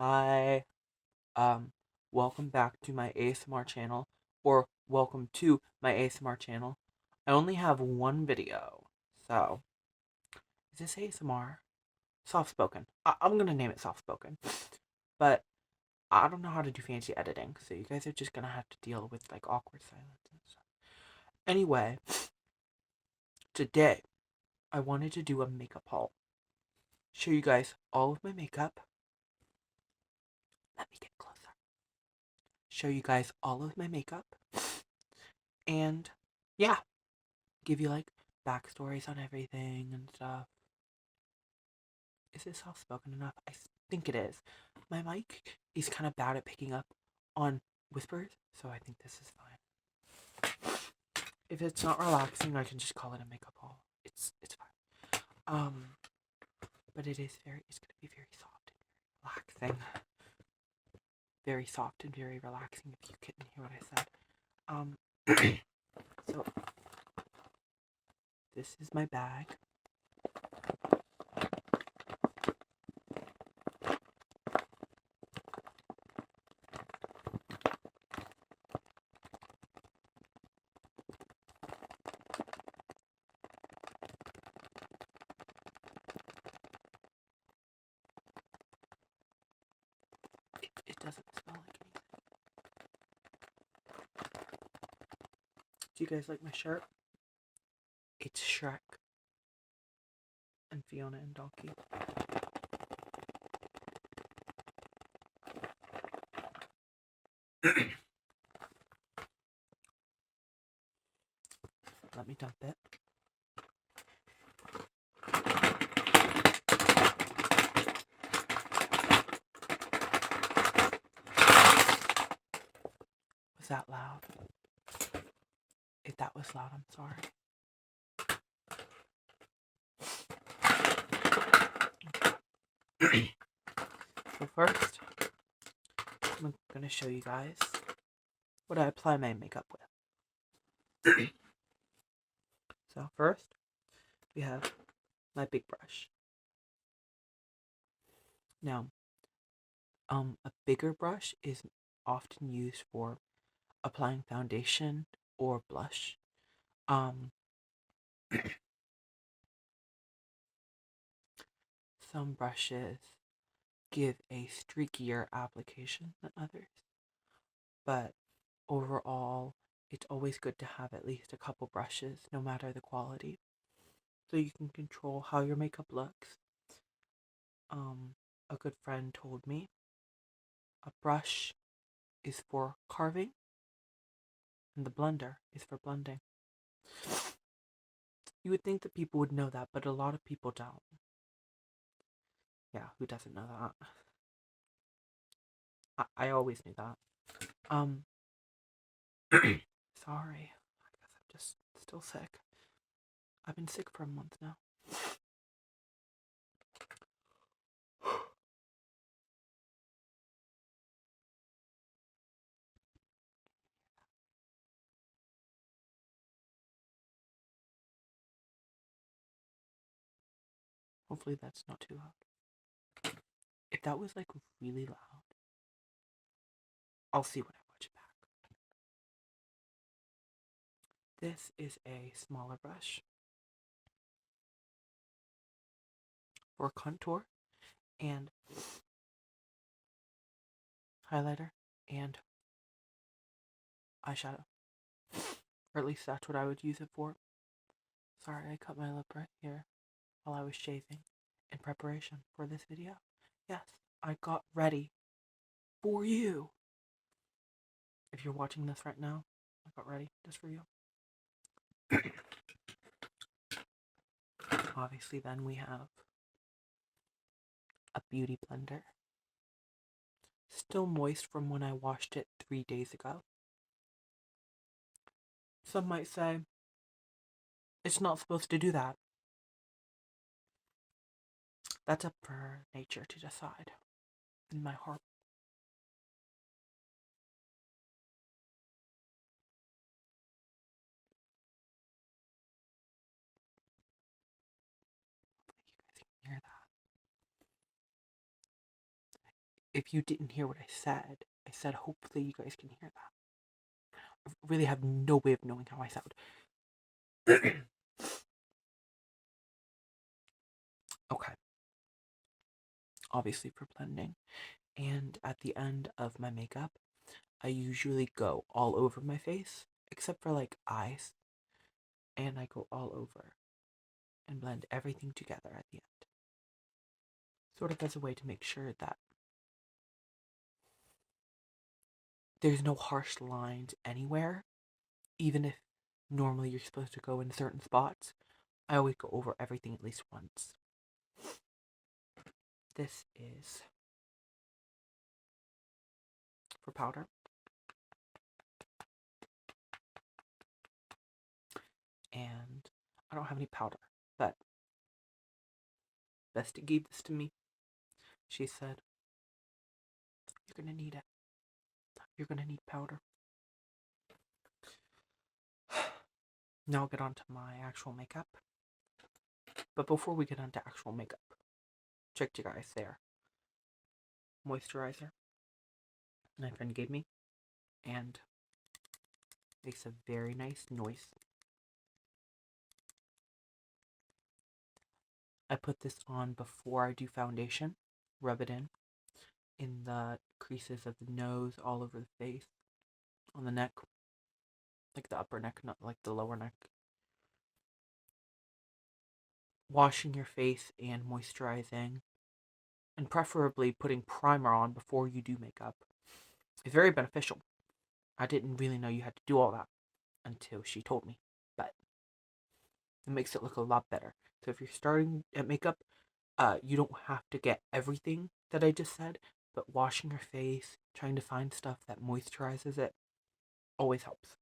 Hi, um, welcome back to my ASMR channel, or welcome to my ASMR channel. I only have one video, so is this ASMR? Soft spoken. I'm gonna name it soft spoken, but I don't know how to do fancy editing, so you guys are just gonna have to deal with like awkward silence and stuff. Anyway, today I wanted to do a makeup haul. Show you guys all of my makeup. Let me get closer. Show you guys all of my makeup. And yeah, give you like backstories on everything and stuff. Is it soft spoken enough? I think it is. My mic is kind of bad at picking up on whispers, so I think this is fine. If it's not relaxing, I can just call it a makeup haul. It's fine. But it's gonna be very soft and relaxing. Very soft and very relaxing if you couldn't hear what I said. So this is my bag. It doesn't smell like anything. Do you guys like my shirt? It's Shrek and Fiona and Donkey. Let me dump it. Was that loud? If that was loud, I'm sorry. So first, I'm gonna show you guys what I apply my makeup with. So first, we have my big brush. Now, a bigger brush is often used for applying foundation or blush. Um, some brushes give a streakier application than others, but overall, it's always good to have at least a couple brushes, no matter the quality, so you can control how your makeup looks. A good friend told me a brush is for carving and the blender is for blending. You would think that people would know that, but a lot of people don't. Yeah, who doesn't know that? I always knew that. Um, sorry. I guess I'm just still sick. I've been sick for a month now. Hopefully that's not too loud. If that was like really loud, I'll see when I watch it back. This is a smaller brush for contour and highlighter and eyeshadow. Or at least that's what I would use it for. Sorry, I cut my lip right here while I was shaving in preparation for this video. Yes, I got ready for you. If you're watching this right now, I got ready just for you. Obviously, then we have a beauty blender. Still moist from when I washed it 3 days ago. Some might say, it's not supposed to do that. That's up for nature to decide. In my heart. You guys can hear that. if you didn't hear what I said hopefully you guys can hear that. I really have no way of knowing how I sound. Okay. Obviously for blending. And at the end of my makeup, I usually go all over my face, except for like eyes. And I go all over and blend everything together at the end. Sort of as a way to make sure that there's no harsh lines anywhere, even if normally you're supposed to go in certain spots. I always go over everything at least once. This is for powder. And I don't have any powder, but Bestie gave this to me. She said, "You're gonna need it. You're gonna need powder." Now I'll get on to my actual makeup. But before we get on to actual makeup, check you guys there. Moisturizer my friend gave me, and makes a very nice noise. I put this on before I do foundation. Rub it in the creases of the nose, all over the face, on the neck, like the upper neck, not like the lower neck. Washing your face and moisturizing, and preferably putting primer on before you do makeup, is very beneficial. I didn't really know you had to do all that until she told me, but it makes it look a lot better. So if you're starting at makeup, you don't have to get everything that I just said, but washing your face, trying to find stuff that moisturizes it, always helps.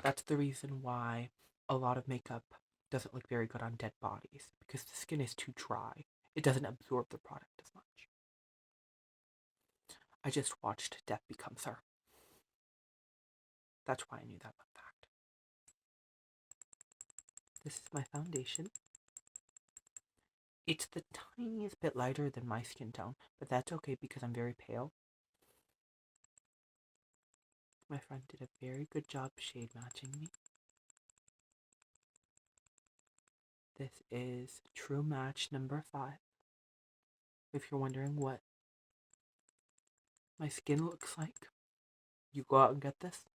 That's the reason why a lot of makeup doesn't look very good on dead bodies, because the skin is too dry. It doesn't absorb the product as much. I just watched Death Becomes Her. That's why I knew that fun fact. This is my foundation. It's the tiniest bit lighter than my skin tone, but that's okay because I'm very pale. My friend did a very good job shade matching me. This is True Match number 5. If you're wondering what my skin looks like, you go out and get this,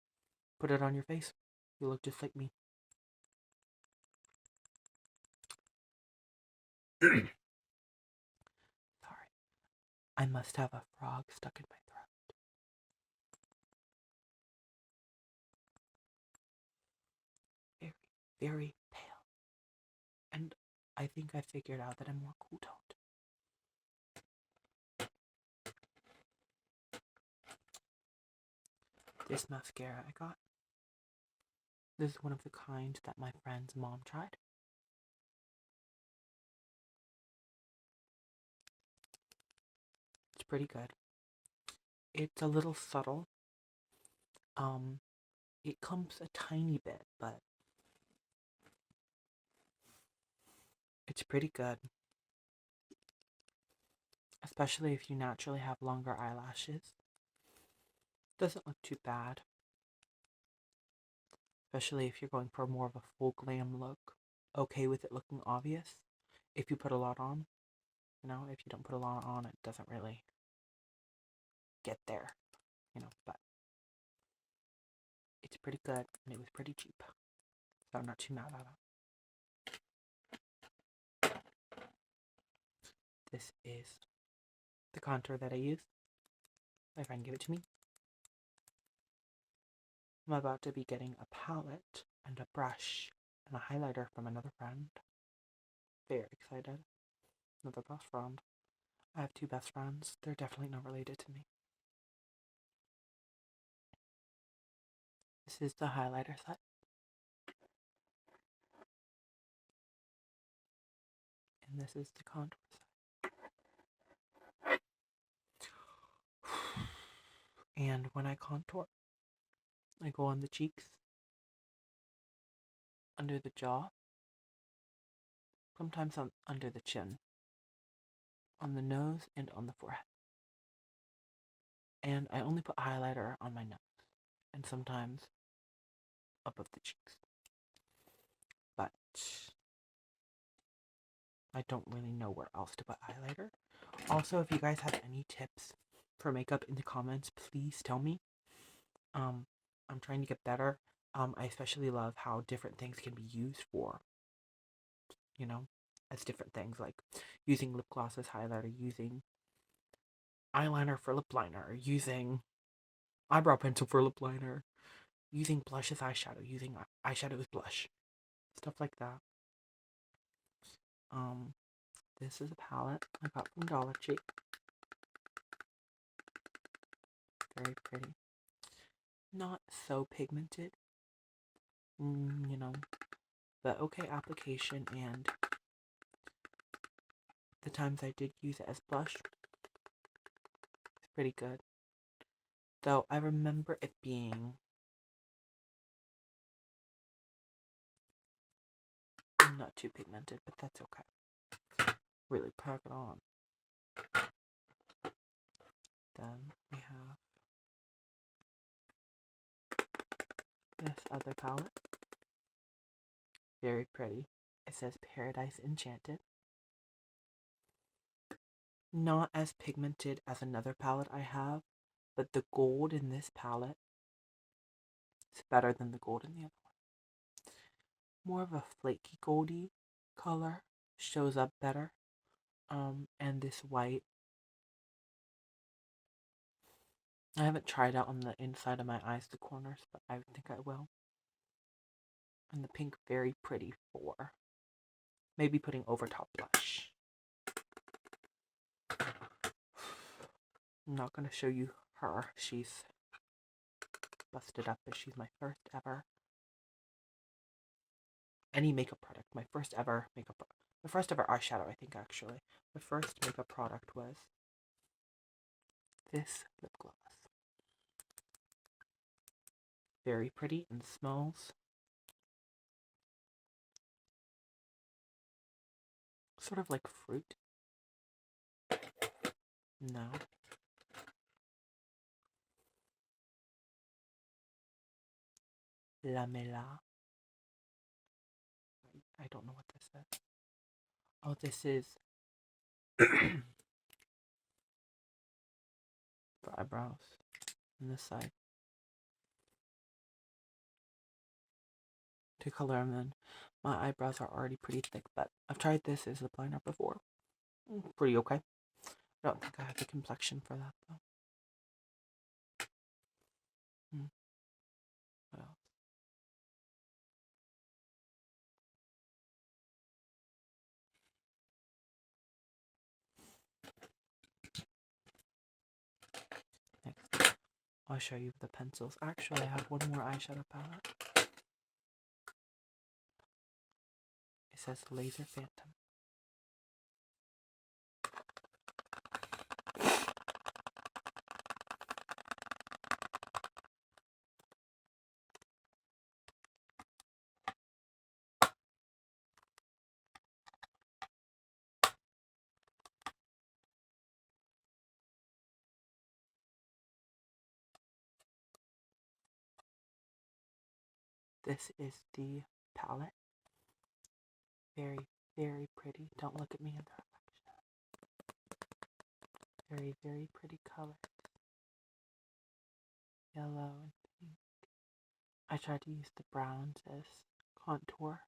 put it on your face, you look just like me. Sorry. I must have a frog stuck in my throat. Very, very pale. And I think I figured out that I'm more cool toned. This mascara I got. This is one of the kind that my friend's mom tried. It's pretty good. It's a little subtle. It clumps a tiny bit, but it's pretty good. Especially if you naturally have longer eyelashes. Doesn't look too bad. Especially if you're going for more of a full glam look. Okay with it looking obvious. If you put a lot on. If you don't put a lot on, it doesn't really get there. But it's pretty good and it was pretty cheap. So I'm not too mad at it. This is the contour that I use. My friend gave it to me. I'm about to be getting a palette and a brush and a highlighter from another friend. Very excited. Another best friend. I have 2 best friends. They're definitely not related to me. This is the highlighter set. And this is the contour set. And when I contour, I go on the cheeks, under the jaw, sometimes under the chin, on the nose, and on the forehead. And I only put highlighter on my nose and sometimes above the cheeks. But I don't really know where else to put highlighter. Also, if you guys have any tips for makeup in the comments, please tell me. I'm trying to get better. I especially love how different things can be used for, as different things, like using lip gloss as highlighter, using eyeliner for lip liner, using eyebrow pencil for lip liner, using blush as eyeshadow, using eyeshadow as blush, stuff like that. This is a palette I got from Dollar Tree. Very pretty. Not so pigmented. But okay application, and the times I did use it as blush, it's pretty good. Though I remember it being not too pigmented, but that's okay. Really pack it on. Then we have this other palette. Very pretty. It says Paradise Enchanted. Not as pigmented as another palette I have, but the gold in this palette is better than the gold in the other one. More of a flaky goldy color shows up better. And this white, I haven't tried out on the inside of my eyes, the corners, but I think I will. And the pink, very pretty for maybe putting over top blush. I'm not going to show you her. She's busted up, but she's my first ever makeup product. My first ever eyeshadow, I think, actually. The first makeup product was this lip gloss. Very pretty and smells sort of like fruit. No. Lamela. I don't know what this is. Oh, this is for eyebrows on this side. To color them in. My eyebrows are already pretty thick, but I've tried this as a liner before. Pretty okay. I don't think I have the complexion for that, though. What else? Next, I'll show you the pencils. Actually, I have one more eyeshadow palette. It says Laser Phantom. This is the palette. Very, very pretty. Don't look at me in the reflection. Very, very pretty color. Yellow and pink. I tried to use the browns as contour.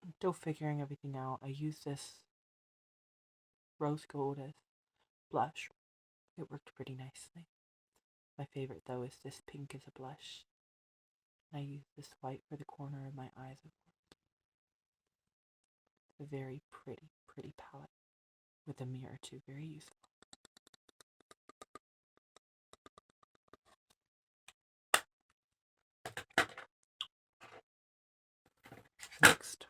I'm still figuring everything out. I use this rose gold as blush. It worked pretty nicely. My favorite, though, is this pink as a blush. I use this white for the corner of my eyes, of course. It's a very pretty, pretty palette with a mirror, too. Very useful. Next,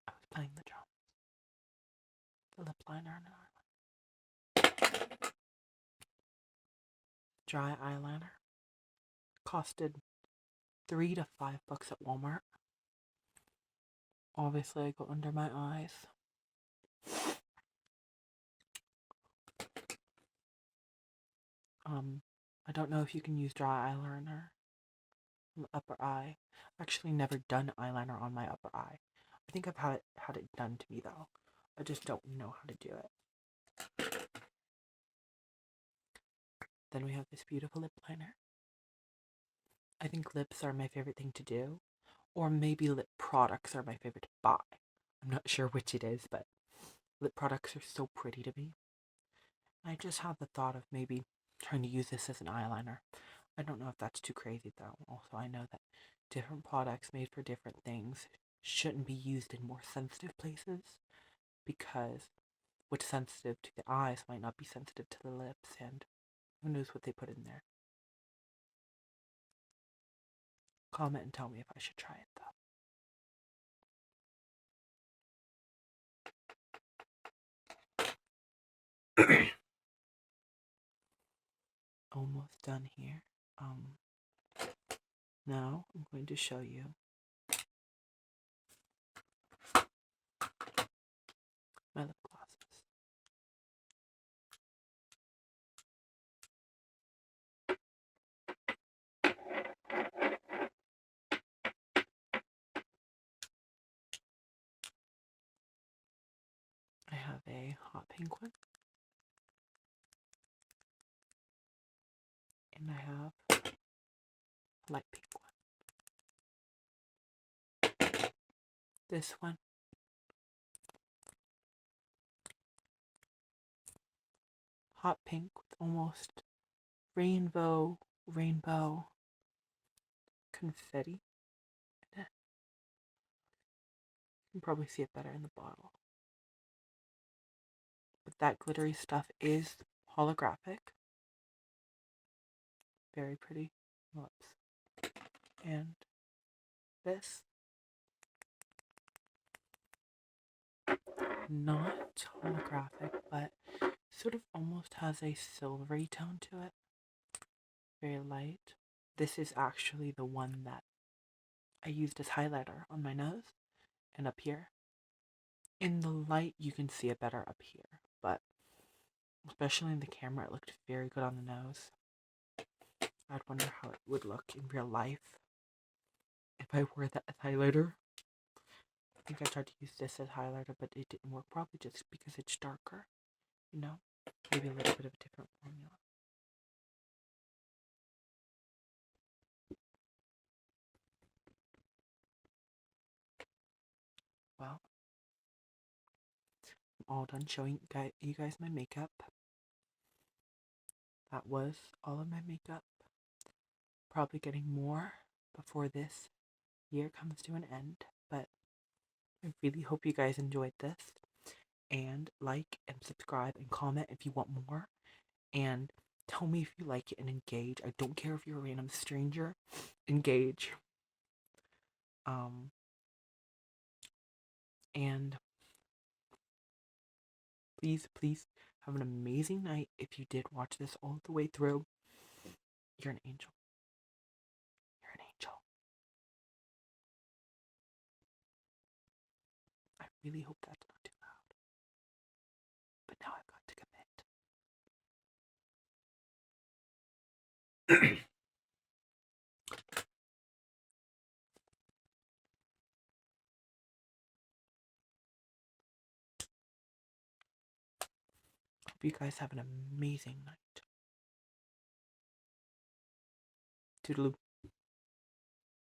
I was playing the drum. The lip liner and an eyeliner. dry eyeliner. Costed $3 to $5 at Walmart. Obviously, I go under my eyes. I don't know if you can use dry eyeliner on the upper eye. I've actually never done eyeliner on my upper eye. I think I've had it done to me though. I just don't know how to do it. Then we have this beautiful lip liner. I think lips are my favorite thing to do, or maybe lip products are my favorite to buy. I'm not sure which it is, but lip products are so pretty to me. I just had the thought of maybe trying to use this as an eyeliner. I don't know if that's too crazy though. Also, I know that different products made for different things shouldn't be used in more sensitive places, because what's sensitive to the eyes might not be sensitive to the lips, and who knows what they put in there. Comment and tell me if I should try it though. Almost done here. Now I'm going to show you my lip glosses. I have a hot pink one, and I have a light pink one. This one, hot pink with almost rainbow confetti in it. You can probably see it better in the bottle. But that glittery stuff is holographic. Very pretty lips. And this, not holographic, but sort of almost has a silvery tone to it. Very light. This is actually the one that I used as highlighter on my nose and up here. In the light, you can see it better up here, but especially in the camera, it looked very good on the nose. I'd wonder how it would look in real life if I wore that as highlighter. I think I tried to use this as highlighter, but it didn't work, probably just because it's darker, you know? Maybe a little bit of a different formula. Well, I'm all done showing you guys my makeup. That was all of my makeup. Probably getting more before this year comes to an end, but I really hope you guys enjoyed this. And like and subscribe and comment if you want more. And tell me if you like it and engage. I don't care if you're a random stranger. Engage. And please have an amazing night. If you did watch this all the way through, you're an angel. You're an angel. I really hope that's not too loud. But now I've got to commit. Hope you guys have an amazing night. Toodaloo.